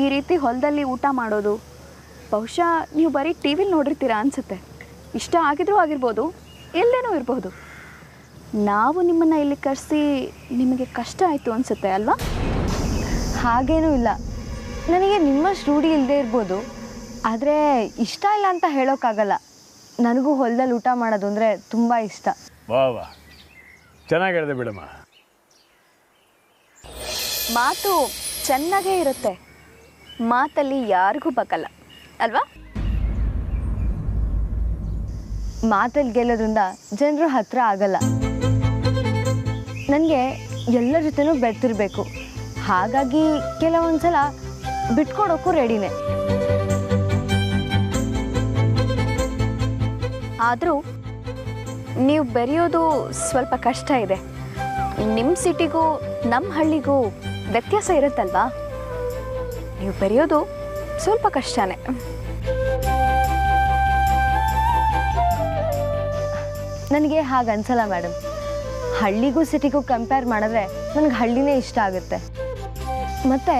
ಈ ರೀತಿ ಹೊಲದಲ್ಲಿ ಊಟ ಮಾಡೋದು. ಬಹುಶಃ ನೀವು ಬರೀ ಟಿ ವಿಲಿ ನೋಡಿರ್ತೀರಾ ಅನಿಸುತ್ತೆ. ಇಷ್ಟ ಆಗಿದ್ರೂ ಆಗಿರ್ಬೋದು, ಇಲ್ಲದೇನೂ ಇರಬಹುದು. ನಾವು ನಿಮ್ಮನ್ನು ಇಲ್ಲಿ ಕರೆಸಿ ನಿಮಗೆ ಕಷ್ಟ ಆಯಿತು ಅನಿಸುತ್ತೆ ಅಲ್ವಾ? ಹಾಗೇನೂ ಇಲ್ಲ. ನನಗೆ ನಿಮ್ಮಷ್ಟು ರೂಢಿ ಇಲ್ಲದೆ ಇರ್ಬೋದು, ಆದರೆ ಇಷ್ಟ ಇಲ್ಲ ಅಂತ ಹೇಳೋಕ್ಕಾಗಲ್ಲ. ನನಗೂ ಹೊಲದಲ್ಲಿ ಊಟ ಮಾಡೋದು ಅಂದರೆ ತುಂಬ ಇಷ್ಟ. ವಾ ವಾ, ಚೆನ್ನಾಗಿ ಹೇಳಿದೆ ಬಿಡಮ್ಮ. ಮಾತು ಚೆನ್ನಾಗೇ ಇರುತ್ತೆ, ಮಾತಲ್ಲಿ ಯಾರಿಗೂ ಬಗ್ಗಲ್ಲ ಅಲ್ವಾ? ಮಾತಲ್ಲಿ ಗೆಲ್ಲೋದ್ರಿಂದ ಜನರು ಹತ್ತಿರ ಆಗಲ್ಲ. ನನಗೆ ಎಲ್ಲರ ಜೊತೆನೂ ಬೆರ್ತಿರ್ಬೇಕು. ಹಾಗಾಗಿ ಕೆಲವೊಂದು ಸಲ ಬಿಟ್ಕೊಡೋಕ್ಕೂ ರೆಡಿನೇ. ಆದರೂ ನೀವು ಬೆರೆಯೋದು ಸ್ವಲ್ಪ ಕಷ್ಟ ಇದೆ. ನಿಮ್ಮ ಸಿಟಿಗೂ ನಮ್ಮ ಹಳ್ಳಿಗೂ ವ್ಯತ್ಯಾಸ ಇರುತ್ತಲ್ವಾ? ನೀವು ಬೆರೆಯೋದು ಸ್ವಲ್ಪ ಕಷ್ಟನೇ. ನನಗೆ ಹಾಗೆ ಅನ್ಸಲ್ಲ ಮೇಡಮ್. ಹಳ್ಳಿಗೂ ಸಿಟಿಗೂ ಕಂಪೇರ್ ಮಾಡಿದ್ರೆ ನನಗೆ ಹಳ್ಳಿನೇ ಇಷ್ಟ ಆಗುತ್ತೆ. ಮತ್ತು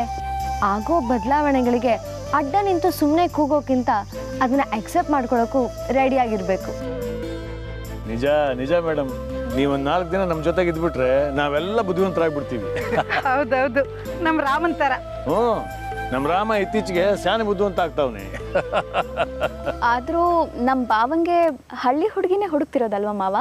ಆಗೋ ಬದಲಾವಣೆಗಳಿಗೆ ಅಡ್ಡ ನಿಂತು ಸುಮ್ಮನೆ ಕೂಗೋಕ್ಕಿಂತ ಅದನ್ನು ಅಕ್ಸೆಪ್ಟ್ ಮಾಡ್ಕೊಳ್ಳೋಕ್ಕೂ ರೆಡಿಯಾಗಿರಬೇಕು. ನಿಜ ನಿಜ ಮೇಡಮ್, ನೀವೊಂದು 4 ದಿನ ನಮ್ಮ ಜೊತೆಗೆ ಇದ್ಬಿಟ್ರೆ ನಾವೆಲ್ಲ ಬುದ್ಧಿವಂತರಾಗ್ಬಿಡ್ತೀವಿ. ಹೌದೌದು, ನಮ್ಮ ರಾಮನ್ ಥರ. ಹ್ಞೂ, ನಮ್ಮ ರಾಮ ಇತ್ತೀಚೆಗೆ ಶಾನೆ ಬುದ್ಧಿವಂತ ಆಗ್ತಾವನೆ. ಆದರೂ ನಮ್ಮ ಬಾವಂಗೆ ಹಳ್ಳಿ ಹುಡುಗಿನೇ ಹುಡುಕ್ತಿರೋದಲ್ವ ಮಾವ?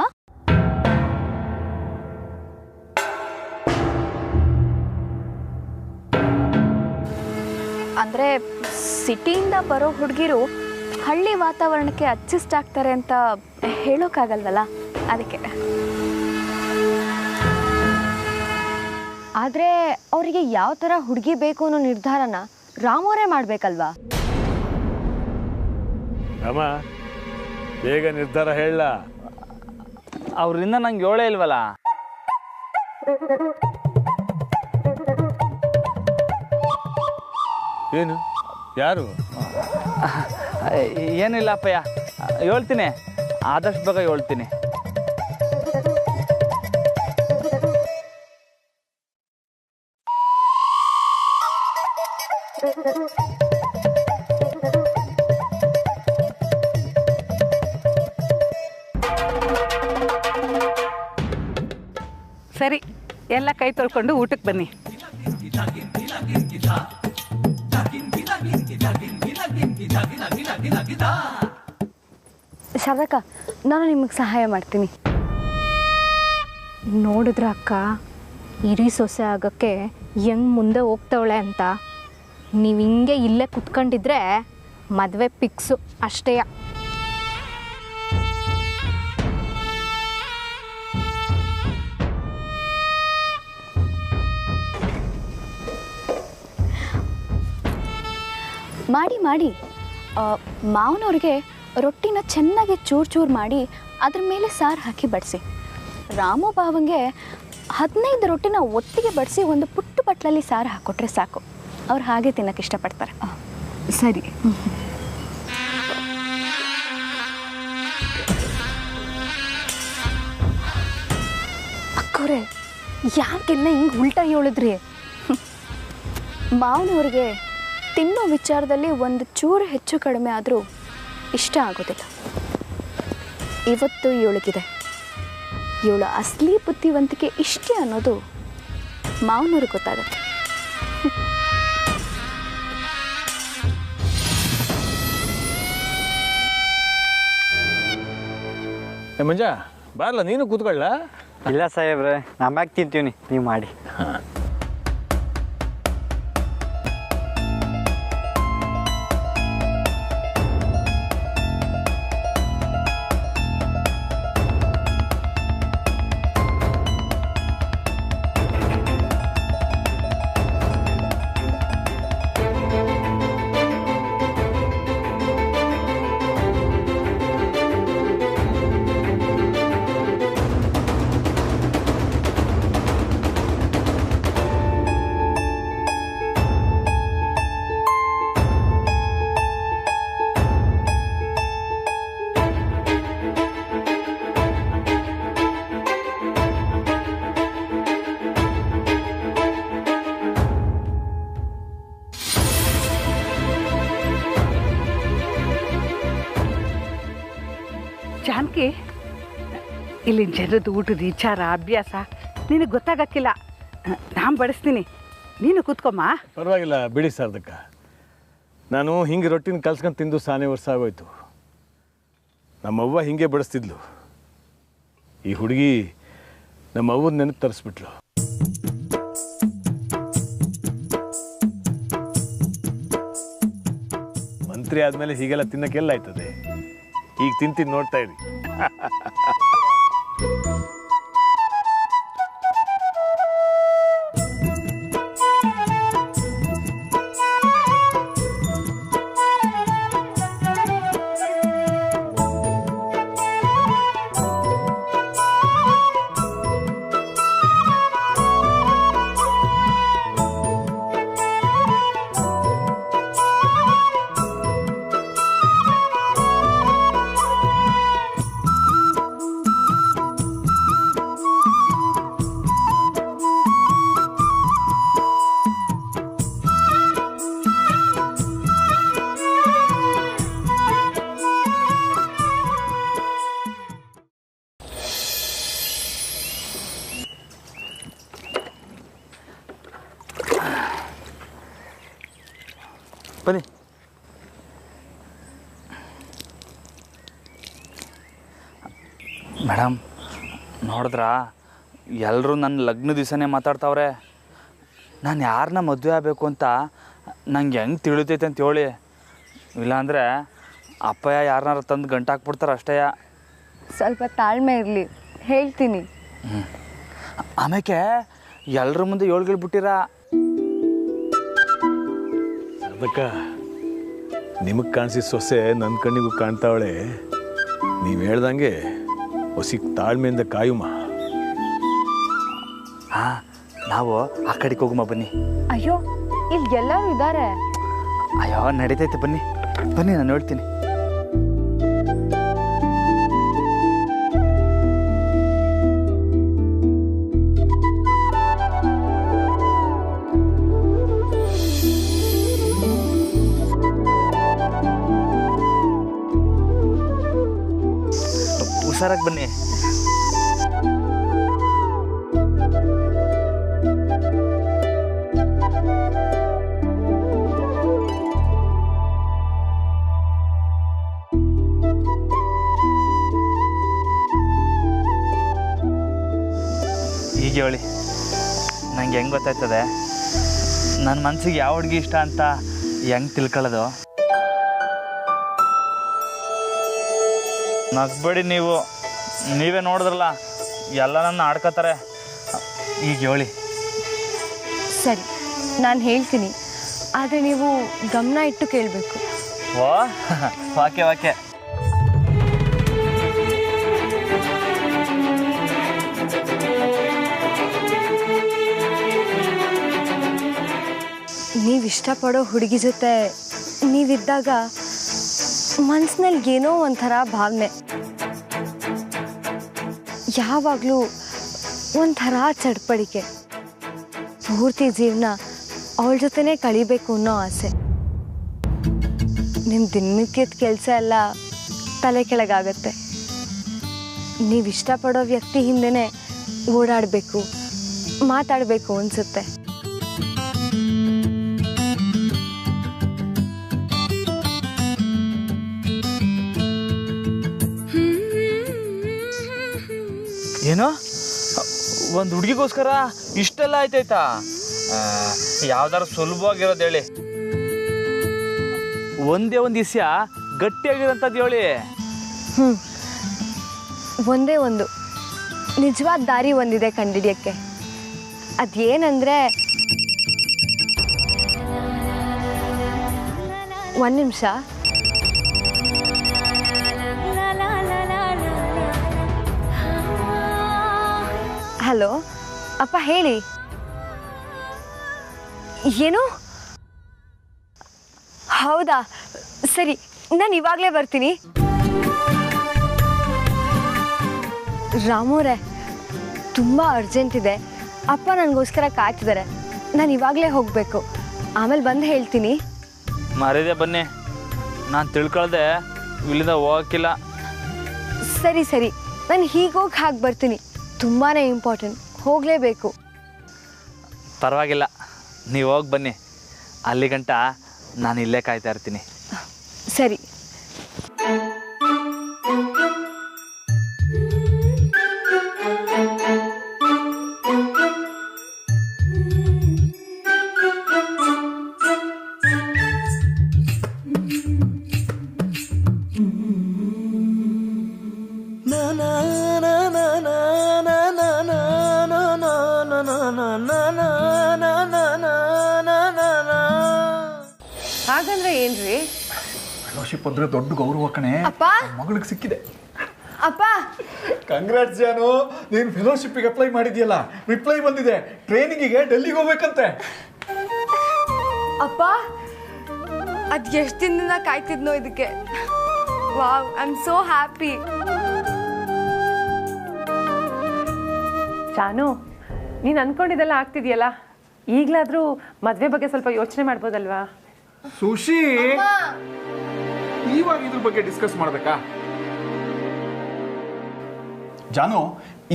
ಅಂದರೆ ಸಿಟಿಯಿಂದ ಬರೋ ಹುಡುಗಿರು ಹಳ್ಳಿ ವಾತಾವರಣಕ್ಕೆ ಅಡ್ಜಸ್ಟ್ ಆಗ್ತಾರೆ ಅಂತ ಹೇಳೋಕ್ಕಾಗಲ್ವಲ್ಲ, ಅದಕ್ಕೆ. ಆದರೆ ಅವರಿಗೆ ಯಾವ ಥರ ಹುಡುಗಿ ಬೇಕು ಅನ್ನೋ ನಿರ್ಧಾರನ ರಾಮವರೇ ಮಾಡಬೇಕಲ್ವಾ? ರಾಮ, ಬೇಗ ನಿರ್ಧಾರ ಹೇಳ. ಅವ್ರಿಂದ ನಂಗೆ ಹೇಳೇ ಇಲ್ವಲ್ಲ. ಏನು? ಯಾರು? ಏನಿಲ್ಲ ಅಪ್ಪಯ್ಯ, ಹೇಳ್ತೀನಿ, ಆದಷ್ಟು ಬೇಗ ಹೇಳ್ತೀನಿ. ಸರಿ, ಎಲ್ಲ ಕೈ ತೊಳ್ಕೊಂಡು ಊಟಕ್ಕೆ ಬನ್ನಿ. ಶಾರದಕ್ಕ, ನಾನು ನಿಮಗೆ ಸಹಾಯ ಮಾಡ್ತೀನಿ. ನೋಡಿದ್ರ ಅಕ್ಕ, ಹಿರಿ ಸೊಸೆ ಆಗೋಕ್ಕೆ ಹೆಂಗೆ ಮುಂದೆ ಹೋಗ್ತಾವಳೆ ಅಂತ. ನೀವು ಹಿಂಗೆ ಇಲ್ಲೇ ಕುತ್ಕೊಂಡಿದ್ರೆ ಮದುವೆ ಫಿಕ್ಸು ಅಷ್ಟೇ. ಮಾಡಿ ಮಾಡಿ ಮಾವನವ್ರಿಗೆ ರೊಟ್ಟಿನ ಚೆನ್ನಾಗಿ ಚೂರು ಚೂರು ಮಾಡಿ ಅದ್ರ ಮೇಲೆ ಸಾರು ಹಾಕಿ ಬಡಿಸಿ. ರಾಮು ಭಾವಂಗೆ 15 ರೊಟ್ಟಿನ ಒಟ್ಟಿಗೆ ಬಡಿಸಿ ಒಂದು ಪುಟ್ಟು ಬಟ್ಲಲ್ಲಿ ಸಾರು ಹಾಕ್ಕೊಟ್ರೆ ಸಾಕು. ಅವ್ರು ಹಾಗೆ ತಿನ್ನೋಕೆ ಇಷ್ಟಪಡ್ತಾರೆ. ಸರಿ. ಅಕ್ಕವ್ರೆ, ಯಾಕೆಲ್ಲ ಹಿಂಗೆ ಉಲ್ಟಾ ಹೇಳಿದ್ರಿ? ಮಾವನವ್ರಿಗೆ ತಿನ್ನೋ ವಿಚಾರದಲ್ಲಿ ಒಂದು ಚೂರು ಹೆಚ್ಚು ಕಡಿಮೆ ಆದರೂ ಇಷ್ಟ ಆಗೋದಿಲ್ಲ. ಇವತ್ತು ಇವಳಿಗಿದೆ, ಇವಳ ಅಸಲಿ ಬುದ್ಧಿವಂತಿಕೆ ಇಷ್ಟೇ ಅನ್ನೋದು ಮಾವನವ್ರಿಗೆ ಗೊತ್ತಾಗತ್ತೆ. ಮಂಜ, ಬಾರಲ್ಲ, ನೀನು ಕೂತ್ಕೊಳ್ಳ. ಇಲ್ಲ ಸಾಹೇಬ್ರೆ, ನಮ್ಯಾಕೆ ತಿಂತೀವಿ, ನೀವು ಮಾಡಿ. ಜಾನಕಿ, ಇಲ್ಲಿನ ಜನರದ್ದು ಊಟದ ವಿಚಾರ ಅಭ್ಯಾಸ ನಿನಗೆ ಗೊತ್ತಾಗಕ್ಕಿಲ್ಲ. ನಾನು ಬಡಿಸ್ತೀನಿ, ನೀನು ಕೂತ್ಕೊಮ್ಮ. ಪರವಾಗಿಲ್ಲ ಬಿಡಿ ಸಾರ್ದಕ್ಕ. ನಾನು ಹಿಂಗೆ ರೊಟ್ಟಿನ ಕಲ್ಸ್ಕೊಂಡು ತಿಂದು ಸಾನೇ ವರ್ಷ ಆಗೋಯ್ತು. ನಮ್ಮವ್ವ ಹಿಂಗೆ ಬಡಿಸ್ತಿದ್ಲು. ಈ ಹುಡುಗಿ ನಮ್ಮ ಅವ್ವನ ನೆನಪು ತರಿಸ್ಬಿಟ್ಲು. ಮಂತ್ರಿ ಆದಮೇಲೆ ಹೀಗೆಲ್ಲ ತಿನ್ನಕ್ಕೆಲ್ಲ ಆಯ್ತದೆ. ಈಗ ತಿಂತೀನಿ, ನೋಡ್ತಾ ಇರಿ. ಬನ್ನಿ. ಮೇಡಮ್ ನೋಡಿದ್ರಾ, ಎಲ್ಲರೂ ನನ್ನ ಲಗ್ನ ದಿವಸನೇ ಮಾತಾಡ್ತಾವ್ರೆ. ನಾನು ಯಾರನ್ನ ಮದುವೆ ಆಗಬೇಕು ಅಂತ ನಂಗೆ ಹೆಂಗೆ ತಿಳಿತೈತೆ ಅಂತ ಹೇಳಿ. ಇಲ್ಲಾಂದರೆ ಅಪ್ಪಯ್ಯ ಯಾರನ್ನಾರು ತಂದು ಗಂಟು ಹಾಕ್ಬಿಡ್ತಾರೆ ಅಷ್ಟೇ. ಸ್ವಲ್ಪ ತಾಳ್ಮೆ ಇರಲಿ, ಹೇಳ್ತೀನಿ. ಆಮೇಲೆ ಎಲ್ಲರ ಮುಂದೆ ಏಳ್ಗಿಳ್ಬಿಟ್ಟಿರ. ಅದಕ್ಕೆ ನಿಮಗೆ ಕಾಣಿಸಿದ ಸೊಸೆ ನನ್ನ ಕಣ್ಣಿಗೂ ಕಾಣ್ತಾವಳೆ. ನೀವು ಹೇಳ್ದಂಗೆ ಹೊಸಿ ತಾಳ್ಮೆಯಿಂದ ಕಾಯುಮ. ಹಾಂ, ನಾವು ಆ ಕಡೆಗೆ ಹೋಗುಮ ಬನ್ನಿ. ಅಯ್ಯೋ, ಇಲ್ಲಿ ಎಲ್ಲರೂ ಇದ್ದಾರೆ. ಅಯ್ಯೋ ನಡೀತೈತೆ, ಬನ್ನಿ ಬನ್ನಿ, ನಾನು ಹೇಳ್ತೀನಿ. ಹುಷಾರಾಗಿ ಬನ್ನಿ. ಹೀಗೆ ಹೇಳಿ, ನಂಗೆ ಹೆಂಗೆ ಗೊತ್ತಾಯ್ತದೆ ನನ್ನ ಮನಸ್ಸಿಗೆ ಯಾವ ಹುಡುಗಿ ಇಷ್ಟ ಅಂತ ಹೆಂಗೆ ತಿಳ್ಕೊಳ್ಳೋದು? ನಗ್ಬೇಡಿ ನೀವು, ನೀವೇ ನೋಡಿದ್ರಲ್ಲ ಎಲ್ಲ ನನ್ನ ಆಡ್ಕೋತಾರೆ. ಈಗ ಹೇಳಿ. ಸರಿ, ನಾನು ಹೇಳ್ತೀನಿ, ಆದರೆ ನೀವು ಗಮನ ಇಟ್ಟು ಕೇಳಬೇಕು. ಓ ವಾಕ್ಯ ವಾಕ್ಯ. ನೀವು ಇಷ್ಟಪಡೋ ಹುಡುಗಿ ಜೊತೆ ನೀವಿದ್ದಾಗ ಮನಸ್ಸಿನಲ್ಲಿ ಏನೋ ಒಂಥರ ಭಾವನೆ, ಯಾವಾಗಲೂ ಒಂಥರ ಚಡ್ಪಡಿಕೆ. ಪೂರ್ತಿ ಜೀವನ ಅವಳ ಜೊತೆನೇ ಕಳಿಬೇಕು ಅನ್ನೋ ಆಸೆ. ನಿಮ್ಮ ದಿನನಿತ್ಯದ ಕೆಲಸ ಎಲ್ಲ ತಲೆ ಕೆಳಗಾಗತ್ತೆ. ನೀವು ಇಷ್ಟಪಡೋ ವ್ಯಕ್ತಿ ಹಿಂದೆನೇ ಓಡಾಡಬೇಕು, ಮಾತಾಡಬೇಕು ಅನಿಸುತ್ತೆ. ಏನೋ ಒಂದು ಹುಡುಗಿಗೋಸ್ಕರ ಇಷ್ಟೆಲ್ಲ ಆಯ್ತಾಯ್ತಾ? ಯಾವ್ದಾರು ಸುಲಭವಾಗಿರೋದು ಹೇಳಿ, ಒಂದೇ ಒಂದು ವಿಷಯ ಗಟ್ಟಿಯಾಗಿರೋಂಥದ್ದು ಹೇಳಿ. ಒಂದೇ ಒಂದು ನಿಜವಾದ ದಾರಿ ಒಂದಿದೆ ಕಂಡಿಡಿಯೋಕ್ಕೆ. ಅದೇನಂದರೆ, ಒಂದು ನಿಮಿಷ. ಹಲೋ ಅಪ್ಪ, ಹೇಳಿ. ಏನು? ಹೌದಾ, ಸರಿ, ನಾನು ಇವಾಗಲೇ ಬರ್ತೀನಿ. ರಾಮೂರೇ, ತುಂಬ ಅರ್ಜೆಂಟ್ ಇದೆ. ಅಪ್ಪ ನನಗೋಸ್ಕರ ಕಾಯ್ತಿದ್ದಾರೆ. ನಾನು ಇವಾಗಲೇ ಹೋಗಬೇಕು. ಆಮೇಲೆ ಬಂದು ಹೇಳ್ತೀನಿ. ಮರೀದೆ ಬನ್ನಿ, ನಾನು ತಿಳ್ಕೊಳ್ದೆ ಇಲ್ಲಿಂದ ಹೋಗೋಕ್ಕಿಲ್ಲ. ಸರಿ ಸರಿ, ನಾನು ಹೀಗೋಗಿ ಹಾಗೆ ಬರ್ತೀನಿ. ತುಂಬಾ ಇಂಪಾರ್ಟೆಂಟ್, ಹೋಗಲೇಬೇಕು. ಪರವಾಗಿಲ್ಲ, ನೀವು ಹೋಗಿ ಬನ್ನಿ. ಅಲ್ಲಿ ಗಂಟ ನಾನು ಇಲ್ಲೇ ಕಾಯ್ತಾ ಇರ್ತೀನಿ. ಸರಿ. ಹಾಗಂದ್ರೆ ಏನ್ರಿ? ಫೆಲೋಶಿಪ್ ಅಂದ್ರೆ ದೊಡ್ಡ ಗೌರವ ಕಣೆ. ಅಪ್ಪ, ಮಗಳಿಗೆ ಸಿಕ್ಕಿದೆ. ಅಪ್ಪ ಕಂಗ್ರಾಟ್ಸ್ ಜಾನು, ನೀನು ಫೆಲೋಶಿಪ್ಪಿಗೆ ಅಪ್ಲೈ ಮಾಡಿದ್ಯಲ್ಲ, ರಿಪ್ಲೈ ಬಂದಿದೆ. ಟ್ರೈನಿಂಗಿಗೆ ಡೆಲ್ಲಿಗೆ ಹೋಗ್ಬೇಕಂತೆ. ಅಪ್ಪ, ಅದು ಎಷ್ಟು ದಿನದಿಂದ ಕಾಯ್ತಿದ್ನೋ ಇದಕ್ಕೆ. Wow, I am so happy. ಜಾನು, ನೀನು ಅನ್ಕೊಂಡಿದ್ದೆಲ್ಲ ಆಗ್ತಿದೆಯಲ್ಲ, ಈಗಲಾದರೂ ಮದುವೆ ಬಗ್ಗೆ ಸ್ವಲ್ಪ ಯೋಚನೆ ಮಾಡ್ಬೋದಲ್ವಾ? ಸುಶಿ, ಇವಾಗ ಇದ್ರ ಬಗ್ಗೆ ಡಿಸ್ಕಸ್ ಮಾಡ್ಬೇಕಾ? ಜಾನು,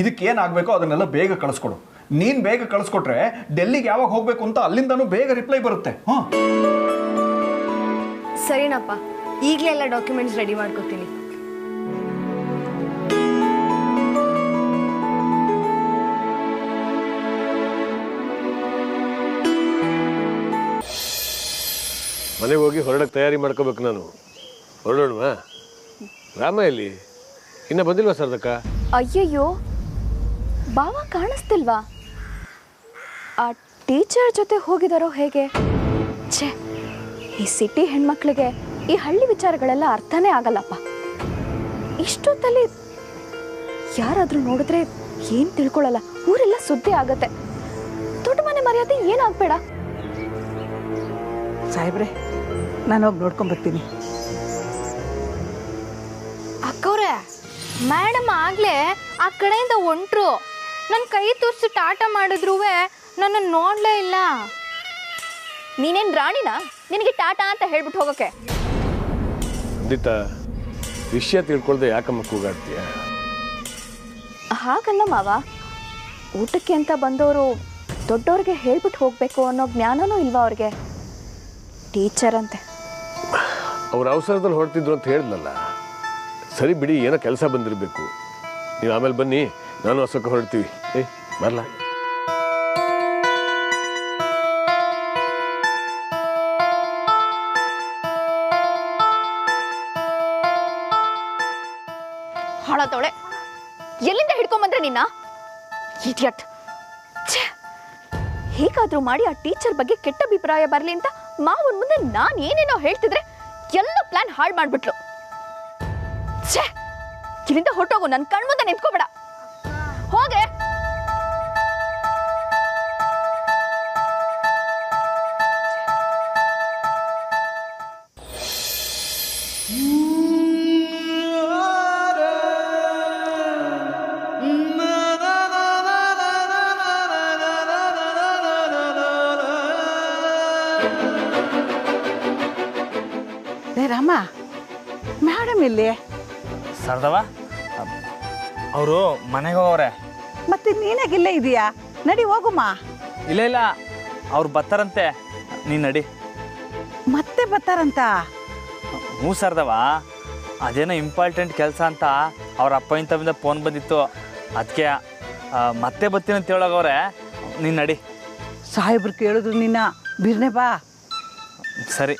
ಇದಕ್ಕೆ ಏನಾಗಬೇಕೋ ಅದನ್ನೆಲ್ಲ ಬೇಗ ಕಳಿಸ್ಕೊಡು. ನೀನು ಬೇಗ ಕಳಿಸ್ಕೊಟ್ರೆ ಡೆಲ್ಲಿಗೆ ಯಾವಾಗ ಹೋಗ್ಬೇಕು ಅಂತ ಅಲ್ಲಿಂದನೂ ಬೇಗ ರಿಪ್ಲೈ ಬರುತ್ತೆ. ಸರಿನಪ್ಪ, ಈಗಲೇ ಎಲ್ಲ ಡಾಕ್ಯುಮೆಂಟ್ಸ್ ರೆಡಿ ಮಾಡ್ಕೊತೀನಿ. ಮನೆಗೆ ಹೋಗಿ ಹೊರಡಕ್ಕೆ ತಯಾರಿ ಮಾಡ್ಕೋಬೇಕು. ನಾನು ಹೊರಡೋಣವಾ? ರಾಮ ಎಲ್ಲಿ? ಇನ್ನೂ ಬಂದಿಲ್ವಾ ಸರ್ದಕ್ಕ? ಅಯ್ಯಯ್ಯೋ, ಬಾವ ಕಾಣಿಸ್ತಿಲ್ವಾ? ಆ ಟೀಚರ್ ಜೊತೆ ಹೋಗಿದಾರೋ ಹೇಗೆ? ಛೇ, ಈ ಸಿಟಿ ಹೆಣ್ಮಕ್ಳಿಗೆ ಈ ಹಳ್ಳಿ ವಿಚಾರಗಳೆಲ್ಲ ಅರ್ಥನೇ ಆಗಲ್ಲಪ್ಪ. ಇಷ್ಟೊತ್ತಲ್ಲಿ ಯಾರಾದರೂ ನೋಡಿದ್ರೆ ಏನು ತಿಳ್ಕೊಳ್ಳಲ್ಲ, ಊರೆಲ್ಲ ಸುದ್ದಿ ಆಗತ್ತೆ. ದೊಡ್ಡ ಮನೆ ಮರ್ಯಾದೆ ಏನಾಗಬೇಡ. ಸಾಹೇಬ್ರೆ, ನಾನು ಹೋಗಿ ನೋಡ್ಕೊಂಬರ್ತೀನಿ. ಅಕ್ಕವ್ರೆ, ಮೇಡಮ್ ಆಗಲೇ ಆ ಕಡೆಯಿಂದ ಹೊಂಟ್ರು. ನನ್ನ ಕೈ ತೋರಿಸಿ ಟಾಟಾ ಮಾಡಿದ್ರು ನನ್ನ ನೋಡಲೇ ಇಲ್ಲ. ನೀನೇನು ರಾಣಿನಾ ನಿನಗೆ ಟಾಟಾ ಅಂತ ಹೇಳ್ಬಿಟ್ಟು ಹೋಗೋಕೆ? ಖಂಡಿತ ವಿಷಯ ತಿಳ್ಕೊಳ್ದೆ ಯಾಕಮ್ಮ ಕೂಗಾಡ್ತೀಯ? ಹಾಗಲ್ಲ ಮಾವ, ಊಟಕ್ಕೆ ಅಂತ ಬಂದವರು ದೊಡ್ಡವ್ರಿಗೆ ಹೇಳ್ಬಿಟ್ಟು ಹೋಗಬೇಕು ಅನ್ನೋ ಜ್ಞಾನನೂ ಇಲ್ವಾ ಅವ್ರಿಗೆ? ಟೀಚರ್ ಅಂತೆ. ಅವ್ರ ಅವಸರದಲ್ಲಿ ಹೊರಟಿದ್ರು ಅಂತ ಹೇಳಿದ್ನಲ್ಲ. ಸರಿ ಬಿಡಿ, ಏನೋ ಕೆಲಸ ಬಂದಿರಬೇಕು. ನೀವು ಆಮೇಲೆ ಬನ್ನಿ, ನಾನು ಅಶೋಕ ಹೊರಡ್ತೀವಿ. ಬರಲ್ಲ? ಹಾಳಾದವಳೆ, ಎಲ್ಲಿಂದ ಹಿಡ್ಕೊಂಬಂದ್ರೆ ನಿನ್ನ? ಇಡಿಯಟ್. ಹೇಗಾದ್ರೂ ಮಾಡಿ ಆ ಟೀಚರ್ ಬಗ್ಗೆ ಕೆಟ್ಟ ಅಭಿಪ್ರಾಯ ಬರಲಿ ಅಂತ ಮಾವನ ಮುಂದೆ ನಾನು ಏನೇನೋ ಹೇಳ್ತಿದ್ರೆ ಎಲ್ಲ ಪ್ಲಾನ್ ಹಾಳು ಮಾಡ್ಬಿಟ್ಲು. ಛೇ, ಇಲ್ಲಿಂದ ಹೊರಟೋಗು, ನನ್ನ ಕಣ್ಮುಂದೆ ನಿಂತ್ಕೋಬೇಡ. ಹೋಗೆ. ರಾಮ, ಮೇಡಮ್ ಇಲ್ಲಿ? ಸರ್ದವ, ಅವರು ಮನೆಗೆ ಹೋಗವ್ರೆ. ಮತ್ತೆ ನೀನಾಗಿಲ್ಲೇ ಇದೆಯಾ? ನಡಿ ಹೋಗುಮ್ಮ. ಇಲ್ಲ ಇಲ್ಲ, ಅವ್ರು ಬರ್ತಾರಂತೆ, ನೀನು ನಡಿ. ಮತ್ತೆ ಬರ್ತಾರಂತ? ಹ್ಞೂ ಸರ್ದವ, ಅದೇನೋ ಇಂಪಾರ್ಟೆಂಟ್ ಕೆಲಸ ಅಂತ ಅವ್ರ ಅಪ್ಪ ಇಂಥವಿಂದ ಫೋನ್ ಬಂದಿತ್ತು. ಅದಕ್ಕೆ ಮತ್ತೆ ಬರ್ತೀನಿ ಅಂತ ಹೇಳೋಗವ್ರೆ. ನೀನು ನಡಿ. ಸಾಹೇಬ್ರು ಕೇಳಿದ್ರು ನಿನ್ನ, ಬಿರ್ನೆ ಬಾ. ಸರಿ.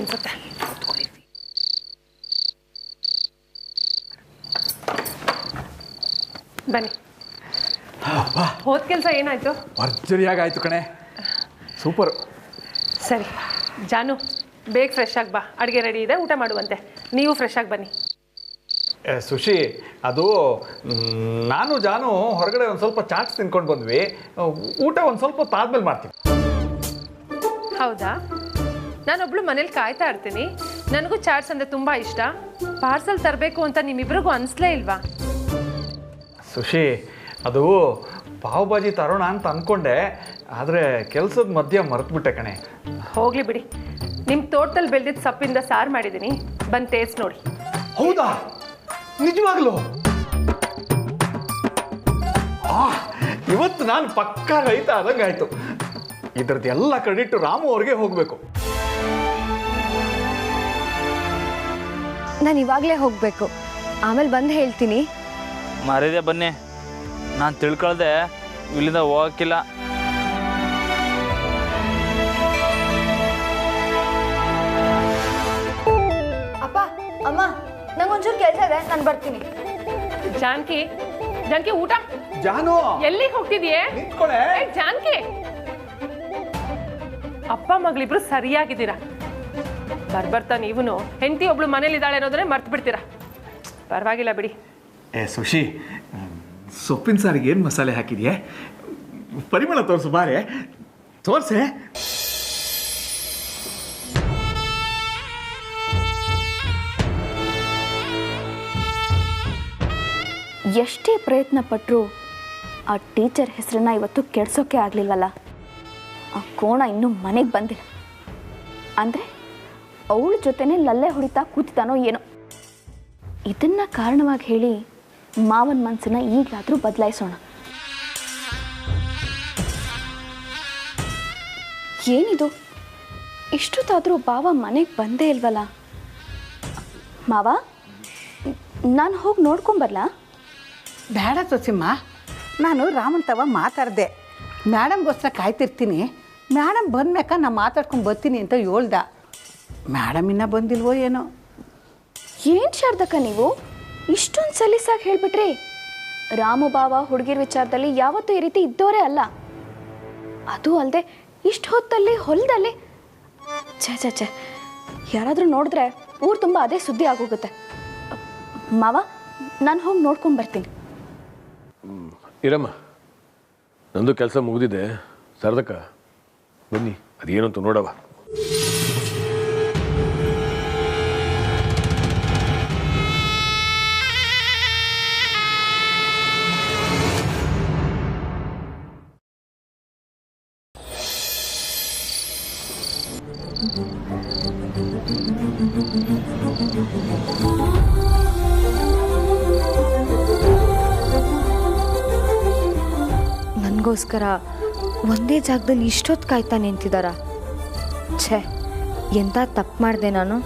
ಅನ್ಸುತ್ತೆ. ಬನ್ನಿ. ಹೋದ ಕೆಲಸ ಏನಾಯ್ತು? ಭರ್ಜರಿಯಾಗಿ ಆಯ್ತು ಕಣೆ. ಸೂಪರ್. ಸರಿ ಜಾನು, ಬೇಗ ಫ್ರೆಶ್ ಆಗಿ ಬಾ. ಅಡುಗೆ ರೆಡಿ ಇದೆ, ಊಟ ಮಾಡುವಂತೆ. ನೀವು ಫ್ರೆಶ್ ಆಗಿ ಬನ್ನಿ. ಸುಶಿ, ಅದು ನಾನು ಜಾನು ಹೊರಗಡೆ ಒಂದು ಸ್ವಲ್ಪ ಚಾಟ್ಸ್ ತಿನ್ಕೊಂಡು ಬಂದ್ವಿ. ಊಟ ಒಂದು ಸ್ವಲ್ಪ ಹೊತ್ತು ಆದ್ಮೇಲೆ ಮಾಡ್ತೀವಿ. ಹೌದಾ? ನಾನೊಬ್ಳು ಮನೇಲಿ ಕಾಯ್ತಾ ಇರ್ತೀನಿ. ನನಗೂ ಚಾಟ್ಸ್ ಅಂದರೆ ತುಂಬ ಇಷ್ಟ. ಪಾರ್ಸಲ್ ತರಬೇಕು ಅಂತ ನಿಮ್ಮಿಬ್ರಿಗೂ ಅನಿಸ್ಲೇ ಇಲ್ವಾ? ಸುಶಿ, ಅದು ಪಾವ್ ಭಾಜಿ ತರೋಣ ಅಂತ ಅಂದ್ಕೊಂಡೆ, ಆದರೆ ಕೆಲಸದ ಮಧ್ಯೆ ಮರೆತುಬಿಟ್ಟೆ ಕಣೆ. ಹೋಗ್ಲಿ ಬಿಡಿ. ನಿಮ್ಮ ತೋಟದಲ್ಲಿ ಬೆಳೆದಿದ್ದ ಸೊಪ್ಪಿಂದ ಸಾರು ಮಾಡಿದ್ದೀನಿ, ಬಂದು ಟೇಸ್ಟ್ ನೋಡಿ. ಹೌದಾ? ನಿಜವಾಗ್ಲೂ? ಇವತ್ತು ನಾನು ಪಕ್ಕಾ ರೈತ ಆದಂಗೆ ಆಯಿತು. ಇದ್ರದ್ದು ಎಲ್ಲ ಕ್ರೆಡಿಟ್ ರಾಮು ಅವ್ರಿಗೆ ಹೋಗಬೇಕು. ನಾನು ಇವಾಗಲೇ ಹೋಗಬೇಕು, ಆಮೇಲೆ ಬಂದು ಹೇಳ್ತೀನಿ. ಮರೀದೆ ಬನ್ನಿ, ನಾನು ತಿಳ್ಕೊಳ್ದೆ ಇಲ್ಲಿಂದ ಹೋಗೋಕ್ಕಿಲ್ಲ. ಅಪ್ಪ, ಅಮ್ಮ, ನಂಗೊಂಚೂರು ಕೆಲಸ ಇದೆ, ನಾನು ಬರ್ತೀನಿ. ಜಾನಕಿ, ಜಾನಕಿ ಊಟ. ಜಾನು, ಎಲ್ಲಿಗೆ ಹೋಗ್ತಿದ್ಯೆ? ನಿಂತ್ಕೊಳೆ. ಜಾನಕಿ, ಅಪ್ಪ ಮಗಳಿಬ್ರು ಸರಿಯಾಗಿದ್ದೀರಾ. ಬರ್ಬರ್ತಾ ನೀವುನು ಹೆಂಡತಿ ಒಬ್ಳು ಮನೇಲಿದ್ದಾಳೆ ಅನ್ನೋದನ್ನೇ ಮರ್ತು ಬಿಡ್ತೀರಾ. ಪರವಾಗಿಲ್ಲ ಬಿಡಿ. ಸುಶಿ, ಸೊಪ್ಪಿನ ಸಾರಿಗೆ ಏನು ಮಸಾಲೆ ಹಾಕಿದೆಯೇ? ಪರಿಮಳ ತೋರಿಸು, ಬಾರೆ ತೋರಿಸೆ. ಎಷ್ಟೇ ಪ್ರಯತ್ನ ಪಟ್ಟರು ಆ ಟೀಚರ್ ಹೆಸರನ್ನ ಇವತ್ತು ಕೆಡ್ಸೋಕೆ ಆಗಲಿಲ್ವಲ್ಲ. ಆ ಕೋಣ ಇನ್ನೂ ಮನೆಗೆ ಬಂದಿಲ್ಲ ಅಂದರೆ ಅವಳ ಜೊತೆನೇ ಲಲ್ಲೆ ಹೊಡಿತಾ ಕೂತಿದ್ದಾನೋ ಏನೋ. ಇದನ್ನು ಕಾರಣವಾಗಿ ಹೇಳಿ ಮಾವನ ಮನಸ್ಸನ್ನ ಈಗಲಾದರೂ ಬದಲಾಯಿಸೋಣ. ಏನಿದು, ಇಷ್ಟೊತ್ತಾದರೂ ಬಾವ ಮನೆಗೆ ಬಂದೇ ಇಲ್ವಲ್ಲ? ಮಾವ, ನಾನು ಹೋಗಿ ನೋಡ್ಕೊಂಬರ್ಲಾ? ಬೇಡ ಸೊಸಿಮ್ಮ, ನಾನು ರಾಮನ್ ತವ ಮಾತಾಡಿದೆ. ಮೇಡಮ್ಗೋಸ್ಕರ ಕಾಯ್ತಿರ್ತೀನಿ. ಮೇಡಮ್ ಬಂದ್ಮ್ಯಾಕ ನಾನು ಮಾತಾಡ್ಕೊಂಡು ಬರ್ತೀನಿ ಅಂತ ಹೇಳ್ದ. ಮೇಡಮ್ ಇನ್ನೂ ಬಂದಿಲ್ವೋ ಏನೋ. ಏನು ಶಾರದಕ್ಕ, ನೀವು ಇಷ್ಟೊಂದು ಸಲೀಸಾಗಿ ಹೇಳಿಬಿಟ್ರಿ. ರಾಮು ಬಾವ ಹುಡುಗಿರ ವಿಚಾರದಲ್ಲಿ ಯಾವತ್ತೂ ಈ ರೀತಿ ಇದ್ದವರೇ ಅಲ್ಲ. ಅದು ಅಲ್ಲದೆ ಇಷ್ಟು ಹೊತ್ತಲ್ಲಿ ಹೊಲದಲ್ಲಿ ಛೆ ಯಾರಾದರೂ ನೋಡಿದ್ರೆ ಊರು ತುಂಬ ಅದೇ ಸುದ್ದಿ ಆಗೋಗುತ್ತೆ. ಮಾವ, ನಾನು ಹೋಗಿ ನೋಡ್ಕೊಂಡು ಬರ್ತೀನಿ. ಇರಮ್ಮ, ನಂದು ಕೆಲಸ ಮುಗಿದಿದೆ. ಶಾರದಕ್ಕ, ಬನ್ನಿ, ಅದೇನು ಅಂತ ನೋಡವ. ನನಗೋಸ್ಕರ ಒಂದೇ ಜಾಗದಲ್ಲಿ ಇಷ್ಟೊತ್ತು ಕಾಯ್ತಾ ನಿಂತಿದ್ದಾರ. ಛೇ, ಎಂಥ ತಪ್ಪು ಮಾಡಿದೆ ನಾನು.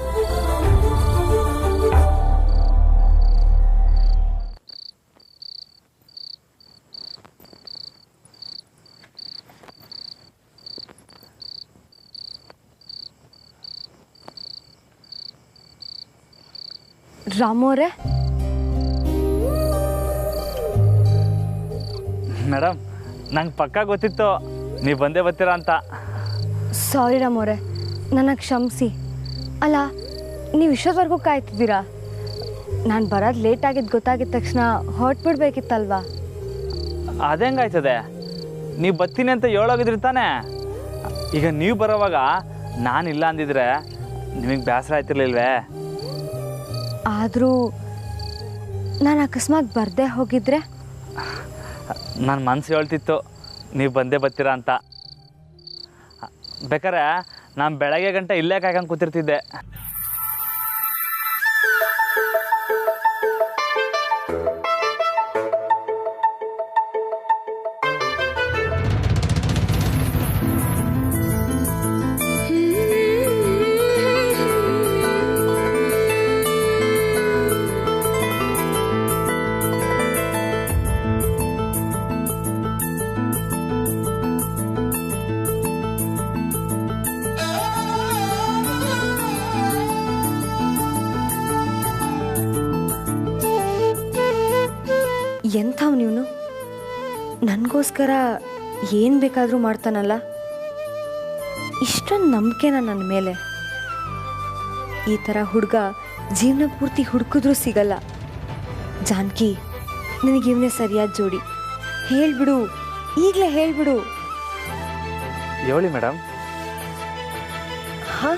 ರಾಮು ಅವರೇ, ಮೇಡಮ್, ನಂಗೆ ಪಕ್ಕಾ ಗೊತ್ತಿತ್ತು ನೀವು ಬಂದೇ ಬರ್ತೀರಾ ಅಂತ. ಸಾರಿ ರಾಮು ಅವರೇ, ನನಗೆ ಕ್ಷಮಿಸಿ. ಅಲ್ಲ, ನೀವು ಇಷ್ಟೊತ್ತವರೆಗೂ ಕಾಯ್ತಿದ್ದೀರಾ? ನಾನು ಬರೋದು ಲೇಟ್ ಆಗಿದ್ದು ಗೊತ್ತಾಗಿದ ತಕ್ಷಣ ಹೊರಟ್ಬಿಡ್ಬೇಕಿತ್ತಲ್ವಾ? ಅದೇಂಗಾಯ್ತದೆ? ನೀವು ಬರ್ತೀನಿ ಅಂತ ಹೇಳೋಗಿದ್ರಿ ತಾನೇ. ಈಗ ನೀವು ಬರೋವಾಗ ನಾನಿಲ್ಲ ಅಂದಿದ್ರೆ ನಿಮಗೆ ಬೇಸರ ಆಯ್ತಿರ್ಲಿಲ್ವೇ? ಆದರೂ ನಾನು ಅಕಸ್ಮಾತ್ ಬರದೇ ಹೋಗಿದ್ರೆ? ನನ್ನ ಮನಸ್ಸು ಹೇಳ್ತಿತ್ತು ನೀವು ಬಂದೇ ಬರ್ತೀರಾ ಅಂತ. ಬೇಕಾರೆ ನಾನು ಬೆಳಗ್ಗೆ ಗಂಟೆ ಇಲ್ಲೇ ಕಾಯ್ಕೊಂಡು ಕೂತಿರ್ತಿದ್ದೆ. ಎಂಥವ್ ನೀನು? ನನಗೋಸ್ಕರ ಏನು ಬೇಕಾದರೂ ಮಾಡ್ತಾನಲ್ಲ. ಇಷ್ಟೊಂದು ನಂಬಿಕೆನ ನನ್ನ ಮೇಲೆ. ಈ ಥರ ಹುಡುಗ ಜೀವನ ಪೂರ್ತಿ ಹುಡುಕಿದ್ರೂ ಸಿಗಲ್ಲ. ಜಾನಕಿ, ನನಗೆ ಇವನೇ ಸರಿಯಾದ ಜೋಡಿ. ಹೇಳ್ಬಿಡು, ಈಗಲೇ ಹೇಳ್ಬಿಡು. ಹೇಳಿ ಮೇಡಮ್. ಹಾಂ,